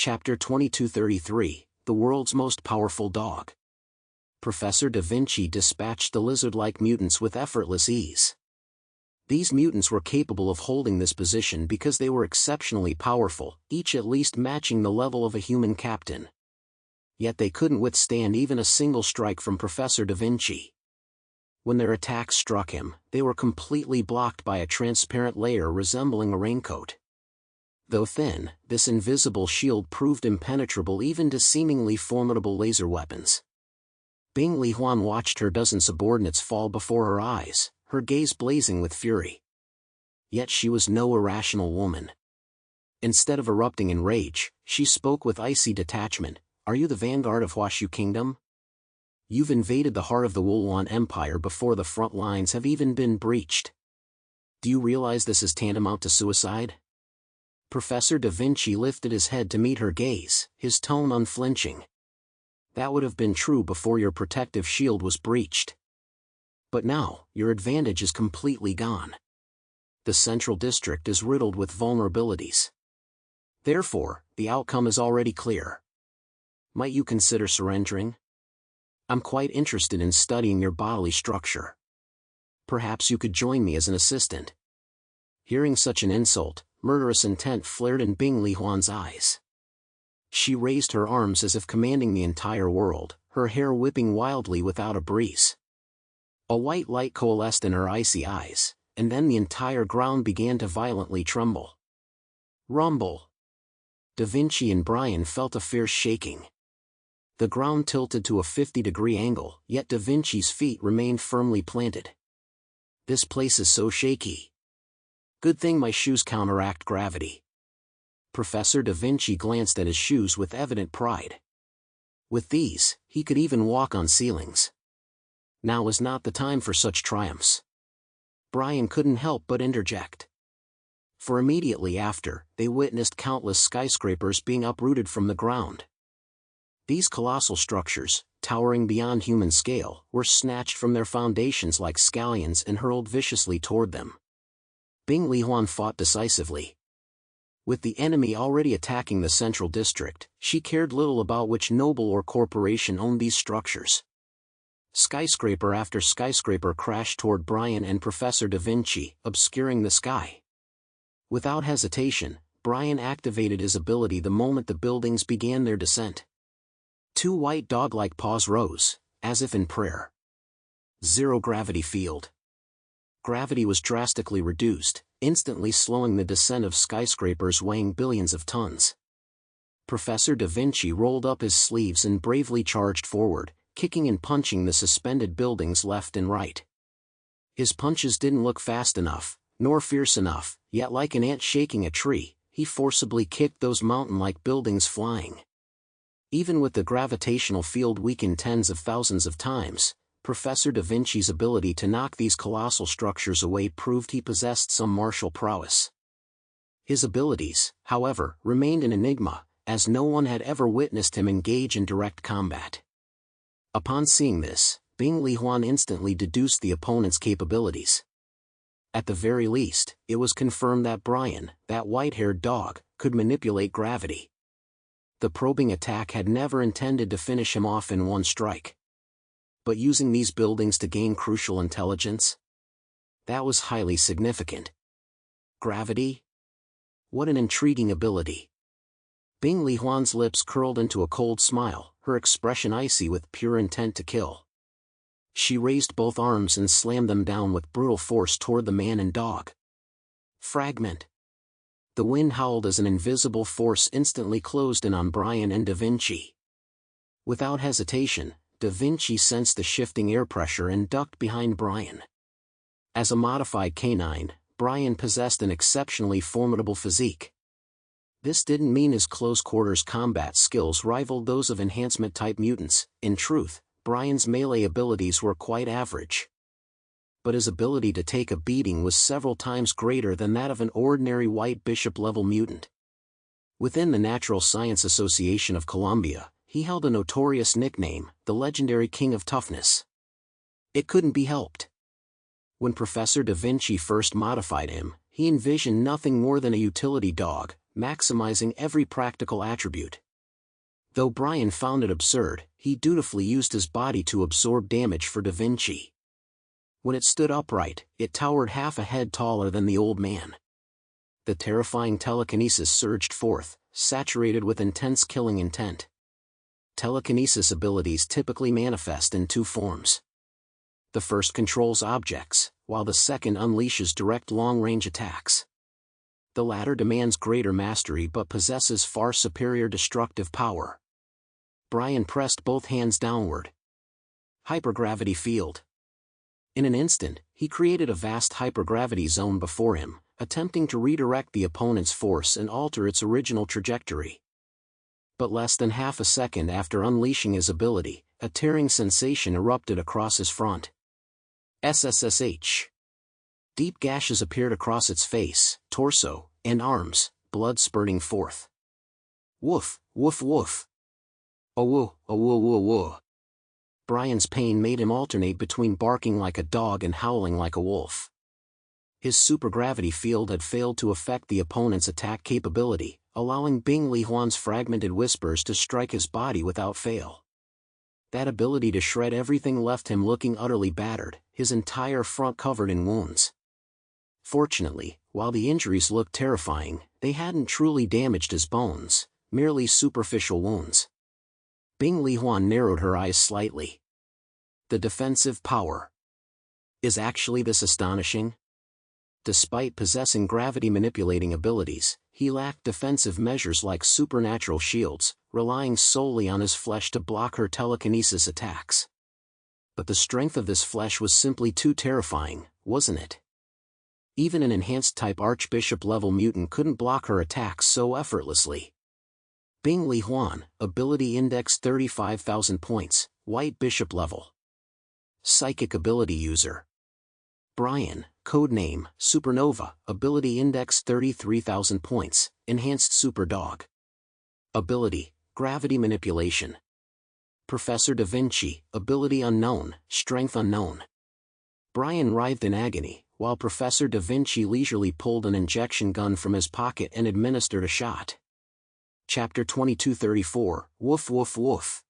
Chapter 2233, The World's Most Powerful Dog. Professor Da Vinci dispatched the lizard-like mutants with effortless ease. These mutants were capable of holding this position because they were exceptionally powerful, each at least matching the level of a human captain. Yet they couldn't withstand even a single strike from Professor Da Vinci. When their attacks struck him, they were completely blocked by a transparent layer resembling a raincoat. Though thin, this invisible shield proved impenetrable even to seemingly formidable laser weapons. Bing Lihuan watched her dozen subordinates fall before her eyes, her gaze blazing with fury. Yet she was no irrational woman. Instead of erupting in rage, she spoke with icy detachment. "Are you the vanguard of Huashu Kingdom? You've invaded the heart of the Wulwan Empire before the front lines have even been breached. Do you realize this is tantamount to suicide?" Professor Da Vinci lifted his head to meet her gaze, his tone unflinching. "That would have been true before your protective shield was breached. But now, your advantage is completely gone. The Central District is riddled with vulnerabilities. Therefore, the outcome is already clear. Might you consider surrendering? I'm quite interested in studying your bodily structure. Perhaps you could join me as an assistant." Hearing such an insult, murderous intent flared in Bing Lihuan's eyes. She raised her arms as if commanding the entire world, her hair whipping wildly without a breeze. A white light coalesced in her icy eyes, and then the entire ground began to violently tremble. Rumble! Da Vinci and Brian felt a fierce shaking. The ground tilted to a 50-degree angle, yet Da Vinci's feet remained firmly planted. "This place is so shaky. Good thing my shoes counteract gravity." Professor Da Vinci glanced at his shoes with evident pride. With these, he could even walk on ceilings. Now is not the time for such triumphs. Brian couldn't help but interject. For immediately after, they witnessed countless skyscrapers being uprooted from the ground. These colossal structures, towering beyond human scale, were snatched from their foundations like scallions and hurled viciously toward them. Bing Lihuan fought decisively. With the enemy already attacking the Central District, she cared little about which noble or corporation owned these structures. Skyscraper after skyscraper crashed toward Brian and Professor Da Vinci, obscuring the sky. Without hesitation, Brian activated his ability the moment the buildings began their descent. Two white dog-like paws rose, as if in prayer. Zero gravity field. Gravity was drastically reduced, instantly slowing the descent of skyscrapers weighing billions of tons. Professor Da Vinci rolled up his sleeves and bravely charged forward, kicking and punching the suspended buildings left and right. His punches didn't look fast enough, nor fierce enough, yet like an ant shaking a tree, he forcibly kicked those mountain-like buildings flying. Even with the gravitational field weakened tens of thousands of times, Professor Da Vinci's ability to knock these colossal structures away proved he possessed some martial prowess. His abilities, however, remained an enigma, as no one had ever witnessed him engage in direct combat. Upon seeing this, Bing Lihuan instantly deduced the opponent's capabilities. At the very least, it was confirmed that Brian, that white-haired dog, could manipulate gravity. The probing attack had never intended to finish him off in one strike. But using these buildings to gain crucial intelligence? That was highly significant. Gravity? What an intriguing ability. Bing Lihuan's lips curled into a cold smile, her expression icy with pure intent to kill. She raised both arms and slammed them down with brutal force toward the man and dog. Fragment. The wind howled as an invisible force instantly closed in on Brian and Da Vinci. Without hesitation, Da Vinci sensed the shifting air pressure and ducked behind Brian. As a modified canine, Brian possessed an exceptionally formidable physique. This didn't mean his close-quarters combat skills rivaled those of enhancement-type mutants. In truth, Brian's melee abilities were quite average. But his ability to take a beating was several times greater than that of an ordinary white bishop-level mutant. Within the Natural Science Association of Columbia, he held a notorious nickname, the legendary King of Toughness. It couldn't be helped. When Professor Da Vinci first modified him, he envisioned nothing more than a utility dog, maximizing every practical attribute. Though Brian found it absurd, he dutifully used his body to absorb damage for Da Vinci. When it stood upright, it towered half a head taller than the old man. The terrifying telekinesis surged forth, saturated with intense killing intent. Telekinesis abilities typically manifest in two forms. The first controls objects, while the second unleashes direct long-range attacks. The latter demands greater mastery but possesses far superior destructive power. Brian pressed both hands downward. Hypergravity field. In an instant, he created a vast hypergravity zone before him, attempting to redirect the opponent's force and alter its original trajectory. But less than half a second after unleashing his ability, a tearing sensation erupted across his front. SSSH. Deep gashes appeared across its face, torso, and arms, blood spurting forth. Woof, woof, woof. Oh, woo, woo, woo. Brian's pain made him alternate between barking like a dog and howling like a wolf. His supergravity field had failed to affect the opponent's attack capability, allowing Bing Li Huan's fragmented whispers to strike his body without fail. That ability to shred everything left him looking utterly battered, his entire front covered in wounds. Fortunately, while the injuries looked terrifying, they hadn't truly damaged his bones, merely superficial wounds. Bing Li Huan narrowed her eyes slightly. The defensive power. Is actually this astonishing? Despite possessing gravity-manipulating abilities, he lacked defensive measures like supernatural shields, relying solely on his flesh to block her telekinesis attacks. But the strength of this flesh was simply too terrifying, wasn't it? Even an enhanced-type Archbishop-level mutant couldn't block her attacks so effortlessly. Bing Li Huan, Ability Index 35,000 points, White Bishop level. Psychic Ability User. Brian, Codename, Supernova, Ability Index 33,000 points, Enhanced Super Dog. Ability, Gravity Manipulation. Professor Da Vinci, Ability Unknown, Strength Unknown. Brian writhed in agony, while Professor Da Vinci leisurely pulled an injection gun from his pocket and administered a shot. Chapter 2234, Woof Woof Woof.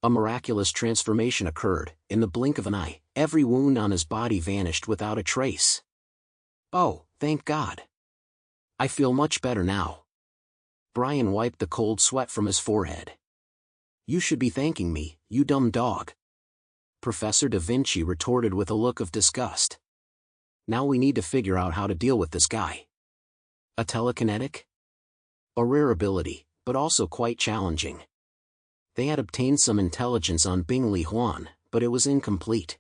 A miraculous transformation occurred. In the blink of an eye, every wound on his body vanished without a trace. Oh, thank God. I feel much better now. Brian wiped the cold sweat from his forehead. You should be thanking me, you dumb dog. Professor Da Vinci retorted with a look of disgust. Now we need to figure out how to deal with this guy. A telekinetic? A rare ability, but also quite challenging. They had obtained some intelligence on Bing Li Huan, but it was incomplete.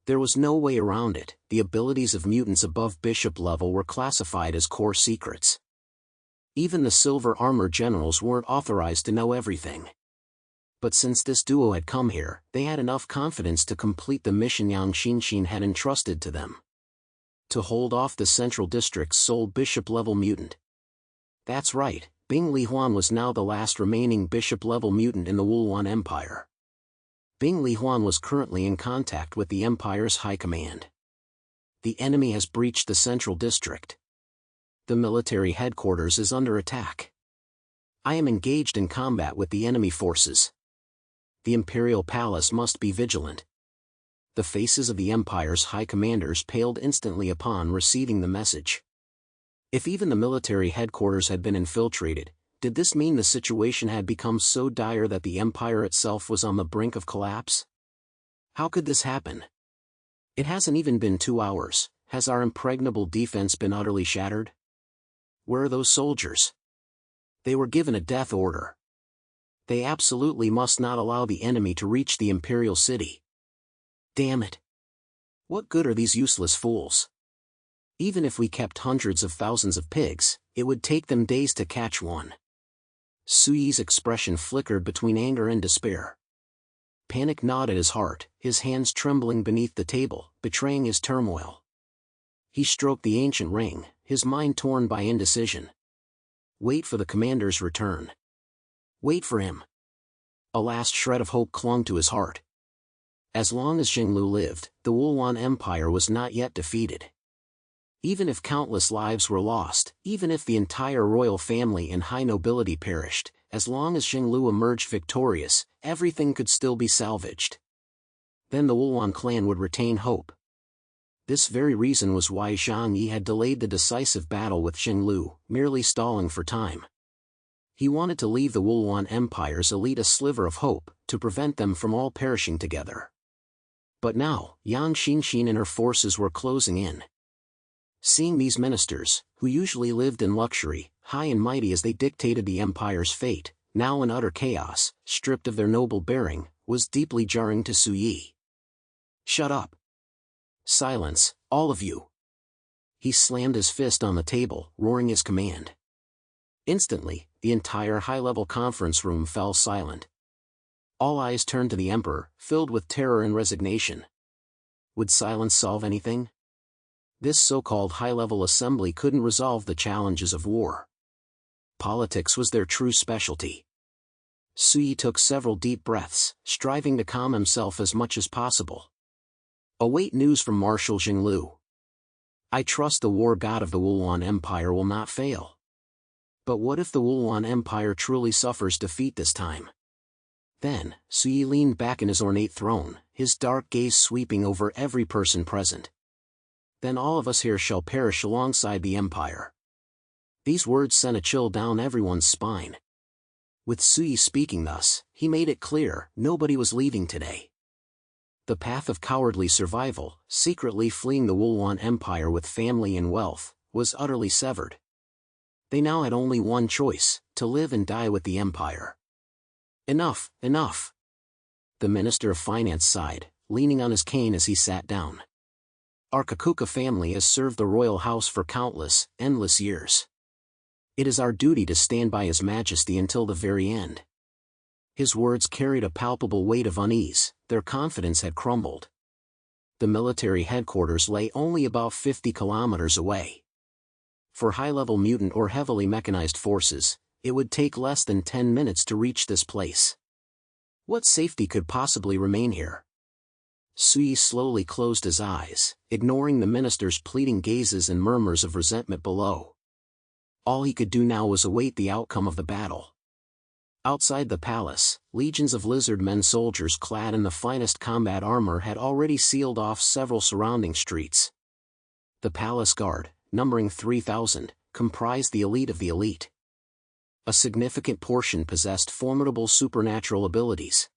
There was no way around it. The abilities of mutants above bishop level were classified as core secrets. Even the silver armor generals weren't authorized to know everything. But since this duo had come here, they had enough confidence to complete the mission Yang Xinxin had entrusted to them. To hold off the Central District's sole bishop-level mutant. That's right, Bing Li Huan was now the last remaining bishop-level mutant in the Wulwan Empire. Bing Li Huan was currently in contact with the Empire's High Command. The enemy has breached the Central District. The military headquarters is under attack. I am engaged in combat with the enemy forces. The Imperial Palace must be vigilant. The faces of the Empire's high commanders paled instantly upon receiving the message. If even the military headquarters had been infiltrated, did this mean the situation had become so dire that the Empire itself was on the brink of collapse? How could this happen? It hasn't even been 2 hours. Has our impregnable defense been utterly shattered? Where are those soldiers? They were given a death order. They absolutely must not allow the enemy to reach the Imperial City. Damn it. What good are these useless fools? Even if we kept hundreds of thousands of pigs, it would take them days to catch one. Suyi's expression flickered between anger and despair. Panic gnawed at his heart, his hands trembling beneath the table, betraying his turmoil. He stroked the ancient ring, his mind torn by indecision. Wait for the commander's return. Wait for him. A last shred of hope clung to his heart. As long as Xinglu lived, the Wulwan Empire was not yet defeated. Even if countless lives were lost, even if the entire royal family and high nobility perished, as long as Xinglu emerged victorious, everything could still be salvaged. Then the Wulwan clan would retain hope. This very reason was why Zhang Yi had delayed the decisive battle with Xinglu, merely stalling for time. He wanted to leave the Wulwan Empire's elite a sliver of hope, to prevent them from all perishing together. But now, Yang Xinxin and her forces were closing in. Seeing these ministers, who usually lived in luxury, high and mighty as they dictated the empire's fate, now in utter chaos, stripped of their noble bearing, was deeply jarring to Su Yi. "Shut up! Silence, all of you!" He slammed his fist on the table, roaring his command. Instantly, the entire high-level conference room fell silent. All eyes turned to the emperor, filled with terror and resignation. Would silence solve anything? This so-called high-level assembly couldn't resolve the challenges of war. Politics was their true specialty. Su Yi took several deep breaths, striving to calm himself as much as possible. "Await news from Marshal Xinglu. I trust the war god of the Wulwan Empire will not fail. But what if the Wulwan Empire truly suffers defeat this time?" Then, Su Yi leaned back in his ornate throne, his dark gaze sweeping over every person present. "Then all of us here shall perish alongside the Empire." These words sent a chill down everyone's spine. With Su Yi speaking thus, he made it clear, nobody was leaving today. The path of cowardly survival, secretly fleeing the Wulwan Empire with family and wealth, was utterly severed. They now had only one choice, to live and die with the Empire. "Enough, enough!" The Minister of Finance sighed, leaning on his cane as he sat down. "Our Kakuka family has served the royal house for countless, endless years. It is our duty to stand by His Majesty until the very end." His words carried a palpable weight of unease, their confidence had crumbled. The military headquarters lay only about 50 kilometers away. For high-level mutant or heavily mechanized forces, it would take less than 10 minutes to reach this place. What safety could possibly remain here? Su Yi slowly closed his eyes, ignoring the minister's pleading gazes and murmurs of resentment below. All he could do now was await the outcome of the battle. Outside the palace, legions of lizard-men soldiers clad in the finest combat armor had already sealed off several surrounding streets. The palace guard, numbering 3,000, comprised the elite of the elite. A significant portion possessed formidable supernatural abilities.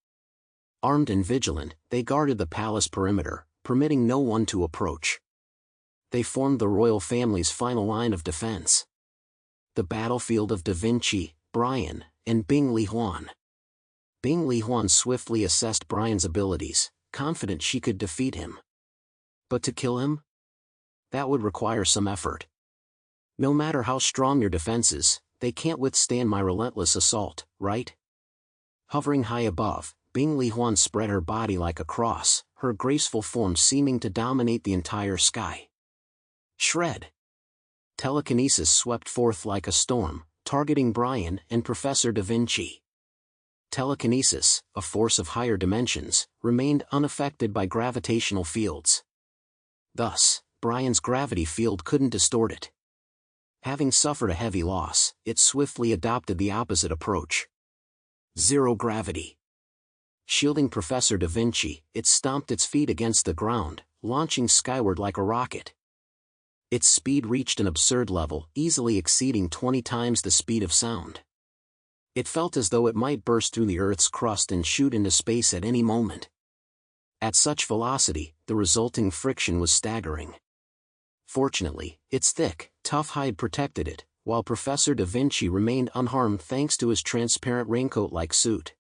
Armed and vigilant, they guarded the palace perimeter, permitting no one to approach. They formed the royal family's final line of defense. The battlefield of Da Vinci, Brian, and Bing Li Huan. Bing Li Huan swiftly assessed Brian's abilities, confident she could defeat him. But to kill him? That would require some effort. "No matter how strong your defenses, they can't withstand my relentless assault, right?" Hovering high above, Bing Li Huan spread her body like a cross, her graceful form seeming to dominate the entire sky. Shred! Telekinesis swept forth like a storm, targeting Brian and Professor Da Vinci. Telekinesis, a force of higher dimensions, remained unaffected by gravitational fields. Thus, Brian's gravity field couldn't distort it. Having suffered a heavy loss, it swiftly adopted the opposite approach. Zero gravity. Shielding Professor Da Vinci, it stomped its feet against the ground, launching skyward like a rocket. Its speed reached an absurd level, easily exceeding 20 times the speed of sound. It felt as though it might burst through the Earth's crust and shoot into space at any moment. At such velocity, the resulting friction was staggering. Fortunately, its thick, tough hide protected it, while Professor Da Vinci remained unharmed thanks to his transparent raincoat-like suit.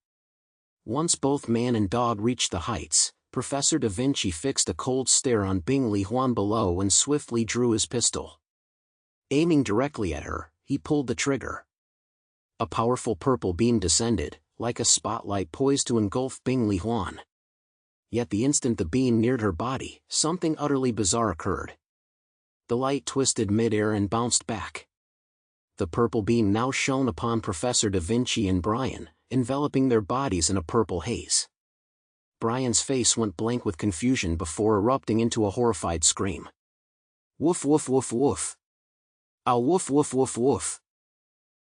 Once both man and dog reached the heights, Professor Da Vinci fixed a cold stare on Bing Li Huan below and swiftly drew his pistol. Aiming directly at her, he pulled the trigger. A powerful purple beam descended, like a spotlight poised to engulf Bing Li Huan. Yet the instant the beam neared her body, something utterly bizarre occurred. The light twisted mid-air and bounced back. The purple beam now shone upon Professor Da Vinci and Brian, enveloping their bodies in a purple haze. Brian's face went blank with confusion before erupting into a horrified scream. Woof woof woof woof. Ow woof woof woof woof.